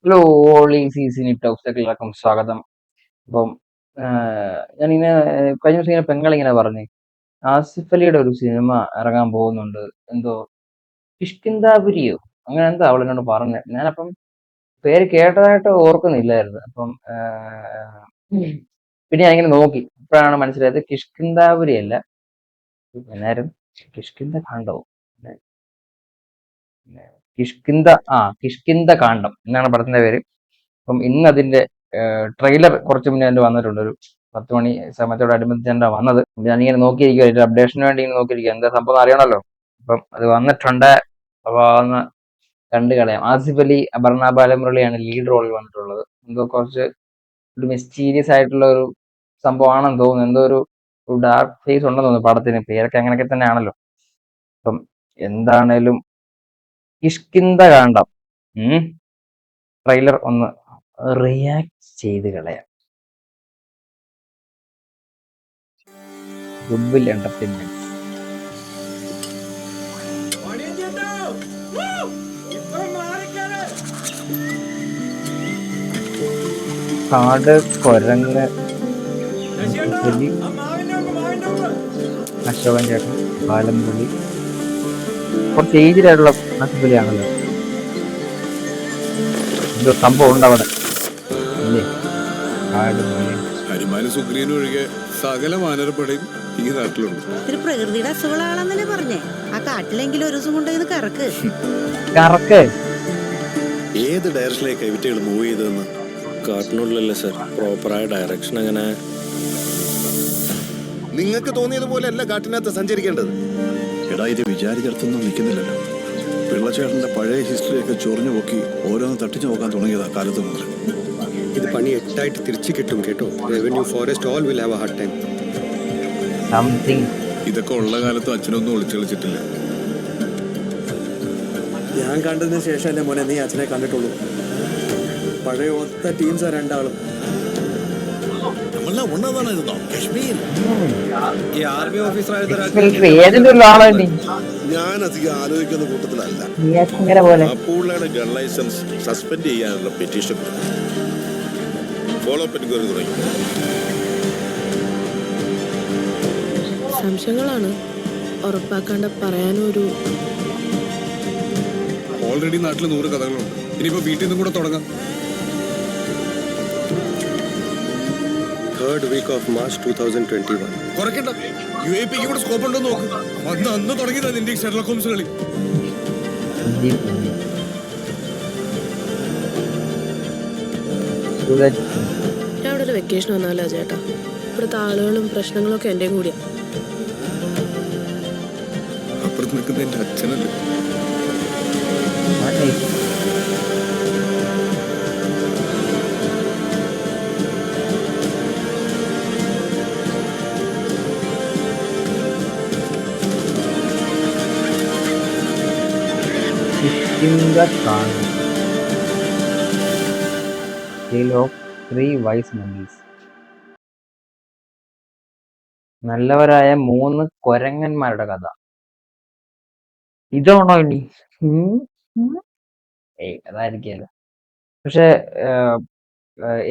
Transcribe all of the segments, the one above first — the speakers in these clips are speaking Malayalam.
ഹലോ ഓൾ ഈ സീസണി ടോക്സിലേക്ക് എല്ലാവർക്കും സ്വാഗതം. അപ്പം ഞാനിങ്ങനെ കഴിഞ്ഞ ദിവസം ഇങ്ങനെ പെങ്ങളിങ്ങനെ പറഞ്ഞു ആസിഫ് അലിയുടെ ഒരു സിനിമ ഇറങ്ങാൻ പോകുന്നുണ്ട്, എന്തോ കിഷ്കിന്താപുരിയോ അങ്ങനെ എന്താ അവളെന്നോട് പറഞ്ഞത്. ഞാനപ്പം പേര് കേട്ടതായിട്ട് ഓർക്കുന്നില്ലായിരുന്നു. അപ്പം പിന്നെ ഞാനിങ്ങനെ നോക്കി, ഇപ്പോഴാണ് മനസ്സിലായത് കിഷ്കിന്താപുരി അല്ല, എന്നായിരുന്നു കിഷ്കിന്ത കാണ്ഡവും കിഷ്കിന്ത കിഷ്കിന്ത കാണ്ഡം എന്നാണ് പടത്തിന്റെ പേര്. അപ്പം ഇന്ന് അതിന്റെ ട്രെയിലർ കുറച്ച് മുന്നേ എൻ്റെ വന്നിട്ടുണ്ട്. ഒരു 10 മണി സമയത്തോട് അനുബന്ധിച്ചാണ് വന്നത്. ഞാനിങ്ങനെ നോക്കിയിരിക്കും, അതിന്റെ അപ്ഡേഷന് വേണ്ടി ഇങ്ങനെ നോക്കിയിരിക്കുക, എന്താ സംഭവം അറിയണമല്ലോ. അപ്പം അത് വന്നിട്ടുണ്ട്. അപ്പൊ ഒന്ന് കണ്ടു കളയാം. ആസിഫ് അലി, അപർണ ബാലമുരളിയാണ് ലീഡ് റോളിൽ വന്നിട്ടുള്ളത്. എന്തോ കുറച്ച് ഒരു മിസ്റ്റീരിയസ് ആയിട്ടുള്ള ഒരു സംഭവമാണെന്ന് തോന്നുന്നു. എന്തോ ഒരു ഡാർക്ക് ഫേസ് ഉണ്ടെന്ന് തോന്നുന്നു പടത്തിന്. പേരൊക്കെ അങ്ങനെയൊക്കെ തന്നെയാണല്ലോ. അപ്പം എന്താണേലും കിഷ്കിന്ത കാണ്ഡം ട്രെയിലർ ഒന്ന് റിയാക്ട് ചെയ്ത് കളയാം. Goodwill entertainment. കാട്, കൊരങ്ങ്, ആസിഫലി, അശോകൻ ചേട്ടൻ, ബാലമുരളി. കുറച്ച് ഏജ്ഡ് ആയിട്ടുള്ള ആസിഫലി ആണല്ലോ. എന്തോ സംഭവം ഉണ്ട് അവിടെ ഇല്ലേ? കാട്, ഹനുമാനും സുഗ്രീവനും ഒഴികെ സകല വാനരപ്പടയും ഈ നാട്ടിലുണ്ട്. ഒരു പ്രകൃതിയുടെ അസുഖങ്ങളാണെന്നല്ലേ പറഞ്ഞേ. ആ കാട്ടിലെങ്കിലും ഒരു ദിവസം കൊണ്ടുപോയി കറക്ക്. ഏത് ഡയറക്ഷനിലേക്ക് കൈവിറ്റുകൾ മൂവ് ചെയ്തതെന്ന് കാട്ടിനുള്ളിലല്ലേ സർ പ്രോപ്പറായ ഡയറക്ഷൻ അങ്ങനെ. നിങ്ങൾക്ക് തോന്നിയതുപോലെ അല്ല കാട്ടിനകത്ത് സഞ്ചരിക്കേണ്ടത്. എടാ, ഇത് വിചാരിച്ചെടുത്തൊന്നും നിൽക്കുന്നില്ലല്ലോ. പിള്ളച്ചേട്ടന്റെ പഴയ ഹിസ്റ്ററിയൊക്കെ ചൊറിഞ്ഞു പൊക്കി ഓരോന്ന് തട്ടിച്ചു നോക്കാൻ തുടങ്ങിയതാ കാലത്ത് മുതൽ. ഇത് പണി 8 തിരിച്ചു കിട്ടും കേട്ടോ. Revenue, forest all will have A hard time. ഇതൊക്കെ ഉള്ള കാലത്തും അച്ഛനൊന്നും ഒളിച്ചു കളിച്ചിട്ടില്ല. ഞാൻ കണ്ടതിന് ശേഷമല്ലേ മോനെ നീ അച്ഛനെ കണ്ടിട്ടുള്ളൂ. പഴയ ഒത്ത ടീംസാ രണ്ടാളും. ഞാൻ അധികം ആലോചിക്കുന്ന കൂട്ടത്തിലല്ല. അപ്പൂള്ളയുടെ ഗൺ ലൈസൻസ് സസ്പെൻഡ് ചെയ്യാനുള്ള പെറ്റീഷൻ ഫോളോ അപ്പ് എൻക്വയറി തുടങ്ങി. സംശയങ്ങളാണ്, ഉറപ്പാക്കാണ്ട് പറയാനും ഒരു. ഓൾറെഡി നാട്ടിൽ 100 കഥകളുണ്ട്. ഇനിയിപ്പോ വീട്ടിൽ നിന്നും കൂടെ തുടങ്ങാം. 3rd week of March 2021. കുറയ്ക്കണ്ട, UAPക്ക് കൂടെ സ്കോപ്പ് ഉണ്ടോ നോക്ക്. അന്ന് തുടങ്ങിയതാ നിന്റെ ഷെർലക് ഹോംസ് കളി. ഞാൻ ഇവിടെ ഒരു വെക്കേഷൻ വന്നാലോ ചേട്ടാ. ഇവിടുത്തെ ആളുകളും പ്രശ്നങ്ങളും ഒക്കെ എൻ്റെ കൂടിയാ. അപ്പുറത്ത് നിൽക്കുന്ന എന്റെ അച്ഛനല്ലേ. നല്ലവരായ 3 കൊരങ്ങന്മാരുടെ കഥ. ഇതാണോ ഇനി? അതായിരിക്കല്ലോ. പക്ഷെ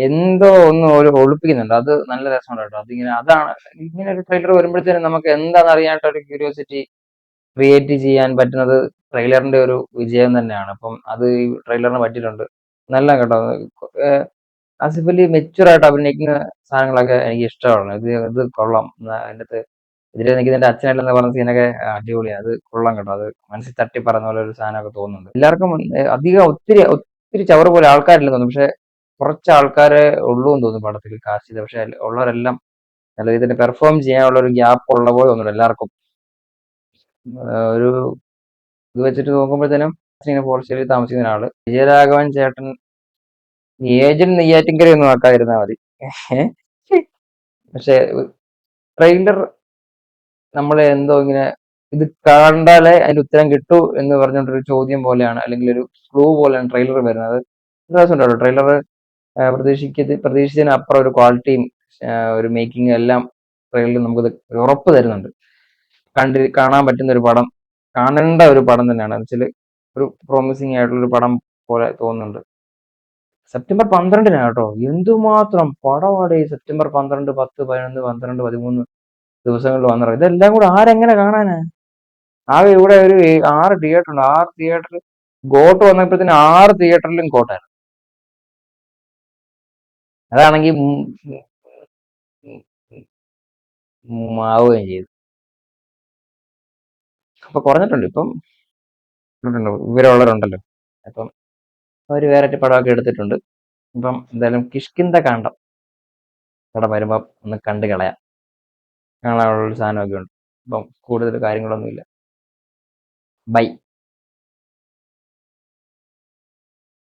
എന്തോ ഒന്ന് ഒരു ഒളിപ്പിക്കുന്നുണ്ട്. അത് നല്ല രസമുണ്ട് കേട്ടോ. അതിങ്ങനെ അതാണ് ഇങ്ങനെ ഒരു ട്രെയിലർ വരുമ്പോഴത്തേനും നമുക്ക് എന്താണെന്ന് അറിയാനായിട്ട് ഒരു ക്യൂരിയോസിറ്റി ക്രിയേറ്റ് ചെയ്യാൻ പറ്റുന്നത് ട്രെയിലറിന്റെ ഒരു വിജയം തന്നെയാണ്. അപ്പം അത് ഈ ട്രെയിലറിന് പറ്റിയിട്ടുണ്ട്. നല്ല കേട്ടോ. ആസിഫ് അലി മെച്യൂർ ആയിട്ട് അഭിനയിക്കുന്ന സാധനങ്ങളൊക്കെ എനിക്ക് ഇഷ്ടമാണ്. ഇത് കൊള്ളാം. അതിനകത്ത് ഇതിൽ നിൽക്കുന്നതിന്റെ അച്ഛനല്ലെന്ന് പറഞ്ഞ സീനൊക്കെ അടിപൊളിയാണ്. അത് കൊള്ളാം കേട്ടോ. അത് മനസ്സിൽ തട്ടി പറഞ്ഞ പോലെ ഒരു സാധനമൊക്കെ തോന്നുന്നുണ്ട്. എല്ലാവർക്കും അധികം ഒത്തിരി ചവറ് പോലെ ആൾക്കാരില്ലെന്ന് തോന്നുന്നു. പക്ഷെ കുറച്ച് ആൾക്കാരെ ഉള്ളൂ എന്ന് തോന്നുന്നു പടത്തിൽ കാസ്റ്റ് ചെയ്ത്. പക്ഷെ ഉള്ളവരെല്ലാം നല്ല രീതിയിൽ പെർഫോം ചെയ്യാനുള്ള ഒരു ഗ്യാപ്പ് ഉള്ള പോലെ തോന്നുന്നു എല്ലാവർക്കും. ഒരു ഇത് വെച്ചിട്ട് നോക്കുമ്പോഴത്തേനും ഫോറസ്റ്റിൽ താമസിക്കുന്ന ഒരാള് വിജയരാഘവൻ ചേട്ടൻ ഏജന്റ് നെയ്യാറ്റിൻകര ഒന്നും ആക്കാതിരുന്നാൽ മതി. പക്ഷെ ട്രെയിലർ നമ്മളെ എന്തോ ഇങ്ങനെ ഇത് കണ്ടാലേ അതിന്റെ ഉത്തരം കിട്ടൂ എന്ന് പറഞ്ഞുകൊണ്ടൊരു ചോദ്യം പോലെയാണ്, അല്ലെങ്കിൽ ഒരു ക്ലൂ പോലെയാണ് ട്രെയിലർ വരുന്നത്. രസമുണ്ടല്ലോ ട്രെയിലർ. പ്രതീക്ഷിച്ചതിന് അപ്പുറം ഒരു ക്വാളിറ്റിയും ഒരു മേക്കിംഗ് എല്ലാം ട്രെയിലറിൽ നമുക്ക് ഒരു ഉറപ്പ് തരുന്നുണ്ട്. കാണാൻ പറ്റുന്ന ഒരു പടം, കാണേണ്ട ഒരു പടം തന്നെയാണ്. എന്നുവെച്ചാൽ ഒരു പ്രോമിസിങ് ആയിട്ടുള്ള ഒരു പടം പോലെ തോന്നുന്നുണ്ട്. സെപ്റ്റംബർ 12 കേട്ടോ. എന്തുമാത്രം പടമാണ് ഈ സെപ്റ്റംബർ 12, 10, 11, 12, 13 ദിവസങ്ങളിൽ വന്നിറങ്ങും. ഇതെല്ലാം കൂടെ ആരെങ്ങനെ കാണാനാ? ആകെ ഇവിടെ ഒരു 6 തിയേറ്റർ ഉണ്ട്. 6 തിയേറ്റർ ഗോട്ട് വന്നപ്പോഴത്തേന് 6 തിയേറ്ററിലും കോട്ടായിരുന്നു. അതാണെങ്കിൽ ആവുകയും ചെയ്തു. അപ്പൊ കുറഞ്ഞിട്ടുണ്ട്. ഇപ്പം ഇവരുള്ളവരുണ്ടല്ലോ, അപ്പം അവര് വേറെ പടമൊക്കെ എടുത്തിട്ടുണ്ട്. ഇപ്പം എന്തായാലും കിഷ്കിന്ത കാണ്ഡം ഇവിടെ വരുമ്പം ഒന്ന് കണ്ടു കളയാം. കാണാനുള്ളൊരു സാധനമൊക്കെ ഉണ്ട്. അപ്പം കൂടുതൽ കാര്യങ്ങളൊന്നുമില്ല. ബൈ.